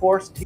forced to.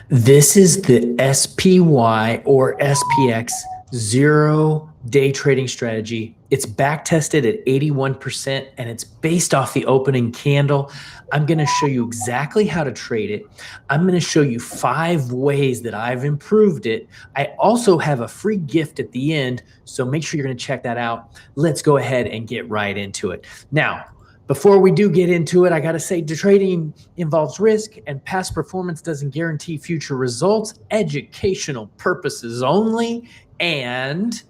This is the SPY or SPX zero day trading strategy. It's back tested at 81% and it's based off the opening candle. I'm going to show you exactly how to trade it. I'm going to show you 5 ways that I've improved it. I also have a free gift at the end, so make sure you're going to check that out. Let's go ahead and get right into it. Now, before we do get into it, I got to say trading involves risk and past performance doesn't guarantee future results. Educational purposes only. And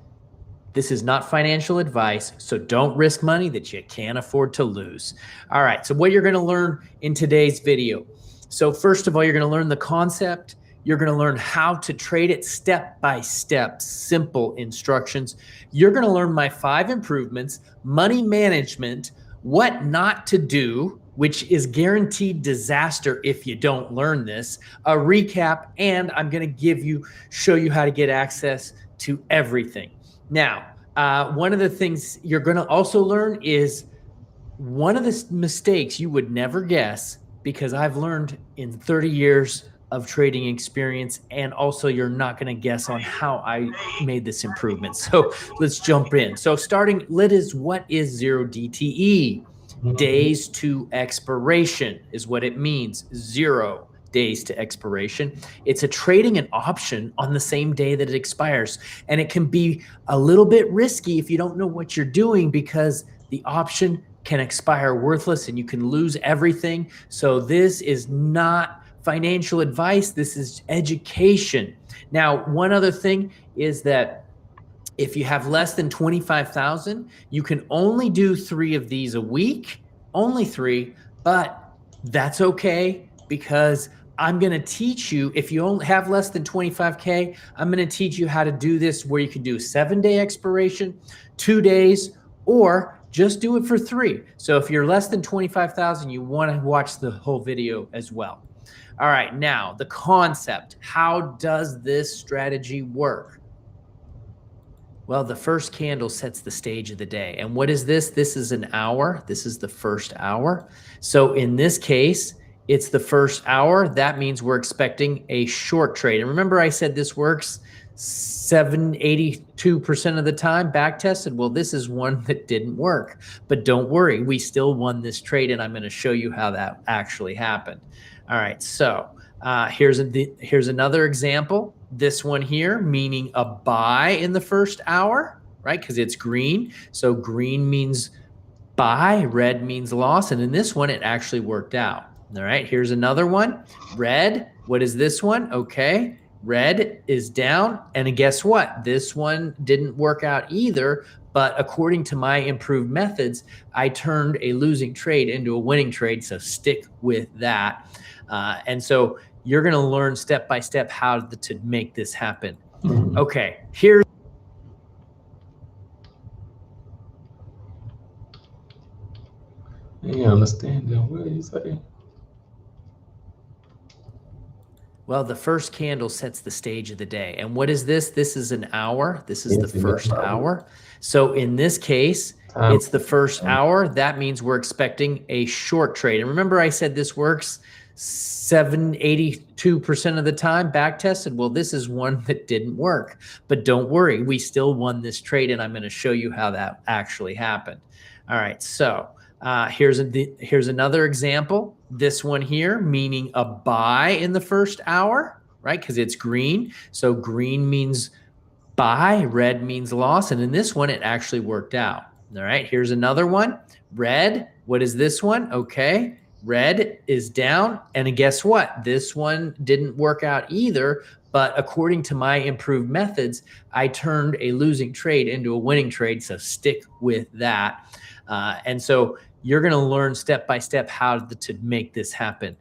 this is not financial advice, so don't risk money that you can't afford to lose. All right, so what you're going to learn in today's video. So first of all, you're going to learn the concept. You're going to learn how to trade it step by step, simple instructions. You're going to learn my 5 improvements, money management, what not to do, which is guaranteed disaster if you don't learn this, a recap, and I'm going to show you how to get access to everything. Now, one of the things you're going to also learn is one of the mistakes you would never guess, because I've learned in 30 years of trading experience, and also you're not going to guess on how I made this improvement. So let's jump in. So what is zero DTE? Days to expiration is what it means. 0 days to expiration. It's a trading an option on the same day that it expires. And it can be a little bit risky if you don't know what you're doing, because the option can expire worthless and you can lose everything. So this is not financial advice. This is education. Now, one other thing is that if you have less than 25,000, you can only do 3 of these a week, only 3, but that's okay, because I'm going to teach you, if you only have less than 25K, I'm going to teach you how to do this where you can do 7-day expiration, 2 days, or just do it for 3. So if you're less than 25,000, you want to watch the whole video as well. All right, now the concept. How does this strategy work? Well, the first candle sets the stage of the day. And what is this? This is an hour. This is the first hour. So in this case, it's the first hour. That means we're expecting a short trade. And remember I said this works 82% of the time, back tested. Well, this is one that didn't work, but don't worry, we still won this trade, and I'm going to show you how that actually happened. All right, so here's another example. This one here, meaning a buy in the first hour, right? Because it's green. So green means buy, red means loss. And in this one, it actually worked out. All right, here's another one. Red, what is this one? Okay, red is down. And guess what? This one didn't work out either. But according to my improved methods, I turned a losing trade into a winning trade. So stick with that. And so you're going to learn step by step how to make this happen. Okay, here's. You understand that? What are you saying? Well, the first candle sets the stage of the day. And what is this? This is an hour. This is the first hour. So in this case, it's the first hour. That means we're expecting a short trade. And remember I said this works 82% of the time, back tested. Well, this is one that didn't work, but don't worry, we still won this trade, and I'm going to show you how that actually happened. All right, so here's another example. This one here, meaning a buy in the first hour, right? Because it's green. So green means buy, red means loss. And in this one, it actually worked out. All right, here's another one. Red, what is this one? Okay, red is down. And guess what? This one didn't work out either. But according to my improved methods, I turned a losing trade into a winning trade. So stick with that. And so you're going to learn step by step how to make this happen.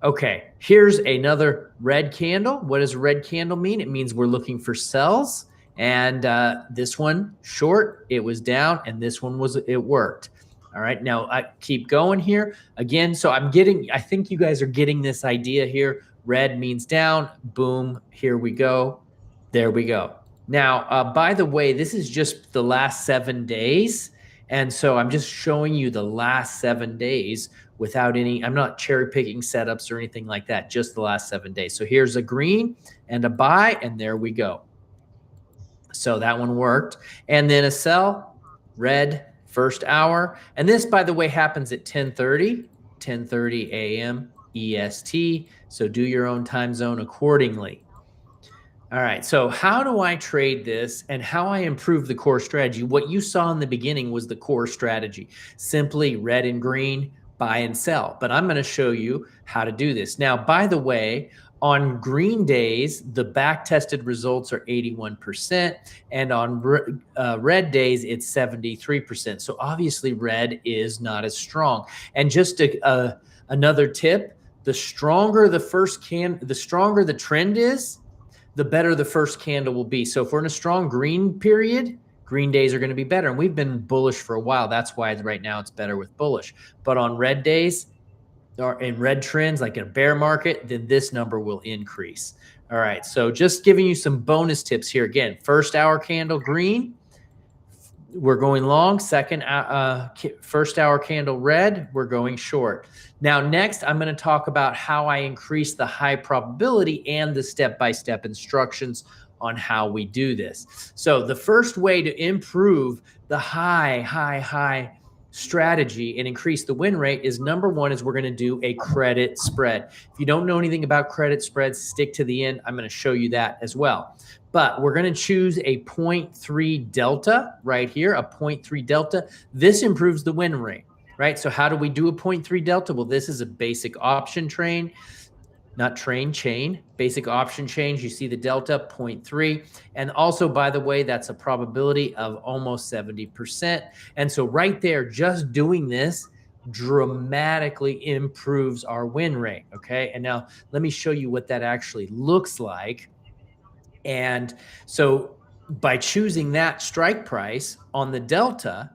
Okay, here's another red candle. What does a red candle mean? It means we're looking for sells. And this one short, it was down, and this one it worked. All right, now I keep going here again. So I think you guys are getting this idea here. Red means down, boom, here we go. There we go. Now, by the way, this is just the last 7 days. And so I'm just showing you the last 7 days without any, I'm not cherry picking setups or anything like that, just the last 7 days. So here's a green and a buy, and there we go. So that one worked. And then a sell, red, first hour. And this, by the way, happens at 10:30 a.m. EST. So do your own time zone accordingly. All right. So how do I trade this and how I improve the core strategy? What you saw in the beginning was the core strategy, simply red and green, buy and sell. But I'm going to show you how to do this. Now, by the way, on green days, the back tested results are 81%. And on red days, it's 73%. So obviously red is not as strong. And just another tip, the stronger the the stronger the trend is, the better the first candle will be. So if we're in a strong green period, green days are going to be better. And we've been bullish for a while. That's why right now it's better with bullish. But on red days or in red trends, like in a bear market, then this number will increase. All right. So just giving you some bonus tips here. Again, first hour candle green, we're going long. First hour candle red, we're going short. Now, next, I'm going to talk about how I increase the high probability and the step-by-step instructions on how we do this. So the first way to improve the high strategy and increase the win rate is number one is we're going to do a credit spread. If you don't know anything about credit spreads, stick to the end. I'm going to show you that as well. But we're going to choose a 0.3 delta right here, a 0.3 delta. This improves the win rate, right? So how do we do a 0.3 delta? Well, this is a basic option chain, basic option chain. You see the delta 0.3. And also, by the way, that's a probability of almost 70%. And so right there, just doing this dramatically improves our win rate, okay? And now let me show you what that actually looks like. And so by choosing that strike price on the delta,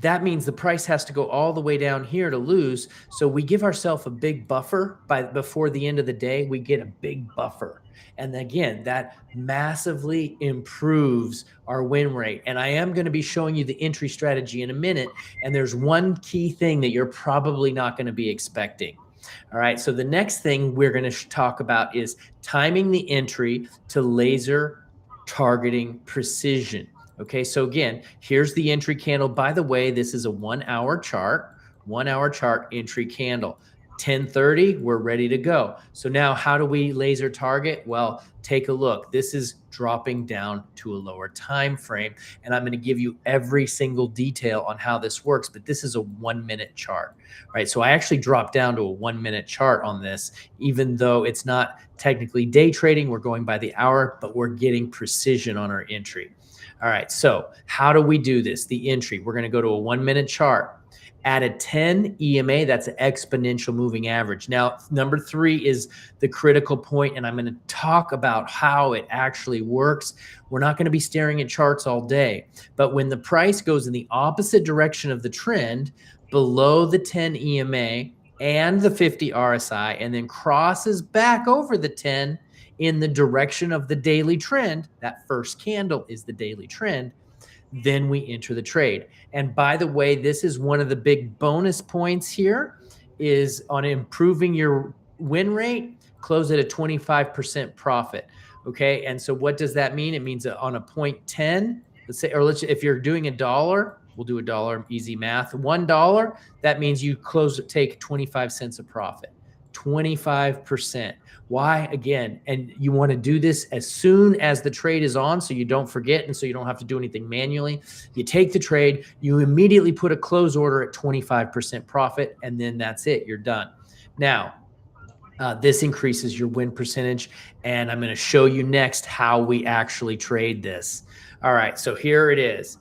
that means the price has to go all the way down here to lose. So we give ourselves a big buffer before the end of the day. We get a big buffer. And again, that massively improves our win rate. And I am going to be showing you the entry strategy in a minute. And there's one key thing that you're probably not going to be expecting. All right. So the next thing we're going to talk about is timing the entry to laser targeting precision. Okay. So again, here's the entry candle. By the way, this is a 1 hour chart, 1 hour chart entry candle. 10:30, we're ready to go. So now how do we laser target? Well, take a look. This is dropping down to a lower time frame. And I'm going to give you every single detail on how this works, but this is a 1 minute chart, right? So I actually dropped down to a 1 minute chart on this, even though it's not technically day trading. We're going by the hour, but we're getting precision on our entry. All right. So how do we do this? The entry, we're going to go to a 1 minute chart. At a 10 EMA, that's an exponential moving average. Now, number 3 is the critical point, and I'm going to talk about how it actually works. We're not going to be staring at charts all day, but when the price goes in the opposite direction of the trend, below the 10 EMA and the 50 RSI, and then crosses back over the 10 in the direction of the daily trend, that first candle is the daily trend, then we enter the trade. And by the way, this is one of the big bonus points here is on improving your win rate, close at a 25% profit. Okay. And so what does that mean? It means that on a 0.10, let's say, or if you're doing $1, we'll do $1, easy math, $1, that means you take 25 cents of profit, 25%. Why? Again, and you want to do this as soon as the trade is on so you don't forget and so you don't have to do anything manually. You take the trade, you immediately put a close order at 25% profit, and then that's it. You're done. Now, this increases your win percentage, and I'm going to show you next how we actually trade this. All right, so here it is.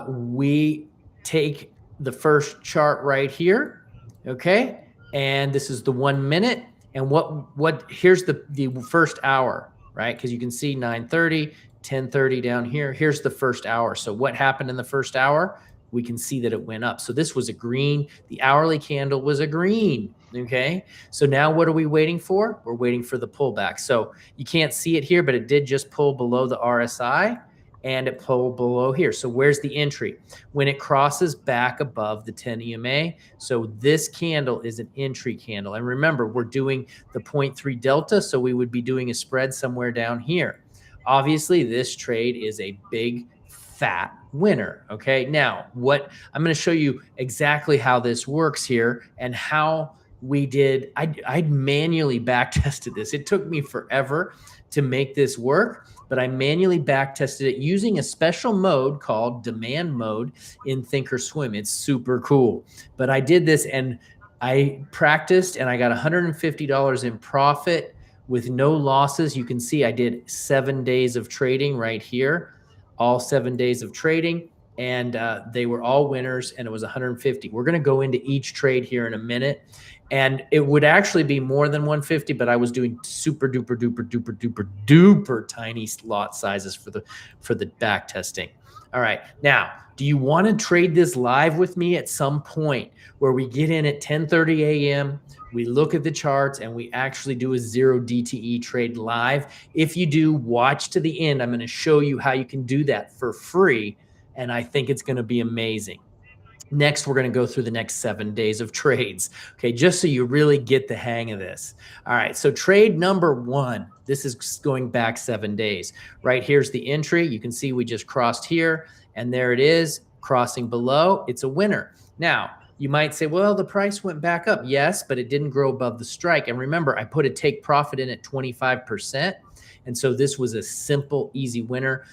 We take the first chart right here, okay? And this is the 1 minute. And here's the first hour, right? Because you can see 9:30, 10:30 down here. Here's the first hour. So what happened in the first hour? We can see that it went up. So this was a green. The hourly candle was a green, okay? So now what are we waiting for? We're waiting for the pullback. So you can't see it here, but it did just pull below the RSI. and it pulled below here. So where's the entry? When it crosses back above the 10 EMA. So this candle is an entry candle. And remember, we're doing the 0.3 delta, so we would be doing a spread somewhere down here. Obviously, this trade is a big fat winner. Okay, now what I'm going to show you exactly how this works here and how we did. I manually back tested this. It took me forever to make this work, but I manually back tested it using a special mode called demand mode in Thinkorswim. It's super cool. But I did this and I practiced and I got $150 in profit with no losses. You can see I did 7 days of trading right here, all 7 days of trading, and they were all winners, and it was 150. We're going to go into each trade here in a minute, and it would actually be more than 150, but I was doing super duper duper duper duper duper tiny lot sizes for the back testing. All right, now, do you want to trade this live with me at some point where we get in at 10:30 a.m., we look at the charts, and we actually do a 0 DTE trade live? If you do, watch to the end. I'm going to show you how you can do that for free, and I think it's going to be amazing. Next, we're going to go through the next 7 days of trades, okay, just so you really get the hang of this. All right, so trade number 1, this is going back 7 days. Right here's the entry. You can see we just crossed here, and there it is, crossing below. It's a winner. Now, you might say, well, the price went back up. Yes, but it didn't grow above the strike. And remember, I put a take profit in at 25%. And so this was a simple, easy winner.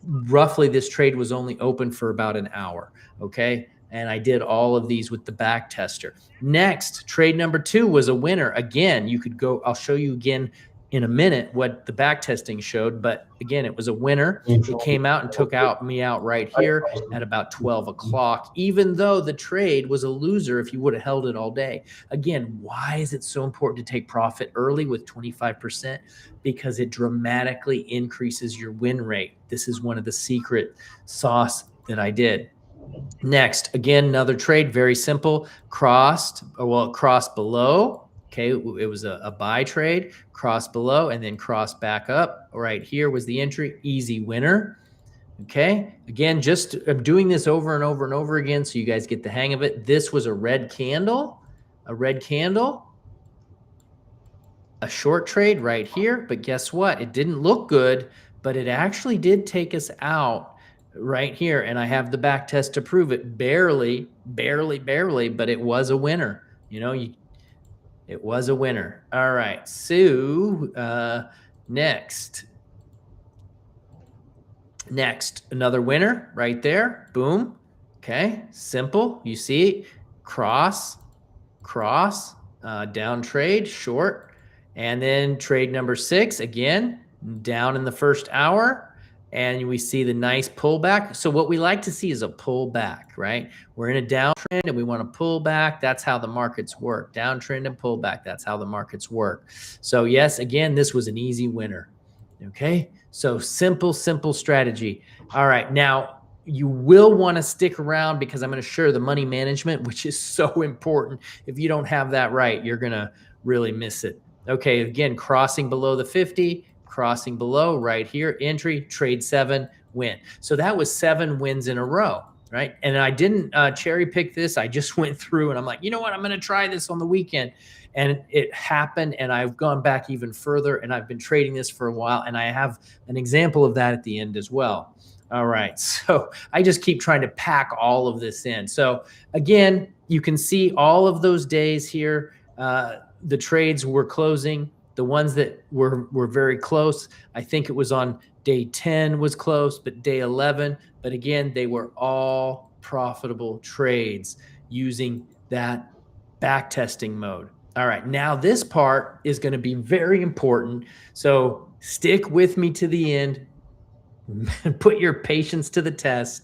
Roughly, this trade was only open for about an hour. Okay. And I did all of these with the back tester. Next, trade number 2 was a winner. Again, you could go, I'll show you again in a minute what the back testing showed, but again, it was a winner. It came out and took me out right here at about 12 o'clock, even though the trade was a loser if you would have held it all day. Again, why is it so important to take profit early with 25%? Because it dramatically increases your win rate. This is one of the secret sauce that I did. Next, again, another trade, very simple, crossed below. Okay, it was a buy trade, cross below, and then cross back up. Right here was the entry, easy winner. Okay, again, just I'm doing this over and over and over again so you guys get the hang of it. This was a red candle, a short trade right here, but guess what? It didn't look good, but it actually did take us out right here, and I have the back test to prove it. Barely, but it was a winner. You know, it was a winner. All right. So next, another winner right there. Boom. Okay. Simple. You see, cross, down trade, short, and then trade number 6 again, down in the first hour. And we see the nice pullback. So what we like to see is a pullback, right? We're in a downtrend and we want to pull back. That's how the markets work. Downtrend and pullback. That's how the markets work. So yes, again, this was an easy winner. Okay. So simple strategy. All right. Now you will want to stick around because I'm going to share the money management, which is so important. If you don't have that right, you're going to really miss it. Okay. Again, crossing below the 50. Crossing below right here, entry, trade 7, win. So that was 7 wins in a row, right? And I didn't cherry pick this. I just went through and I'm like, you know what? I'm going to try this on the weekend. And it happened. And I've gone back even further and I've been trading this for a while. And I have an example of that at the end as well. All right. So I just keep trying to pack all of this in. So again, you can see all of those days here. The trades were closing. The ones that were very close, I think it was on day 10 was close, but day 11. But again, they were all profitable trades using that back testing mode. All right, now this part is going to be very important. So stick with me to the end. Put your patience to the test.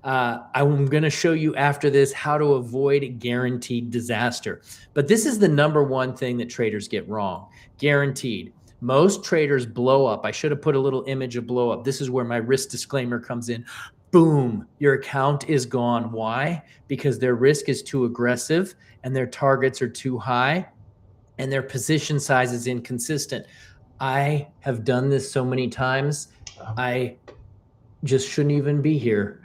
I'm going to show you after this how to avoid guaranteed disaster. But this is the number one thing that traders get wrong. Guaranteed. Most traders blow up. I should have put a little image of blow up. This is where my risk disclaimer comes in. Boom, your account is gone. Why? Because their risk is too aggressive and their targets are too high and their position size is inconsistent. I have done this so many times. I just shouldn't even be here.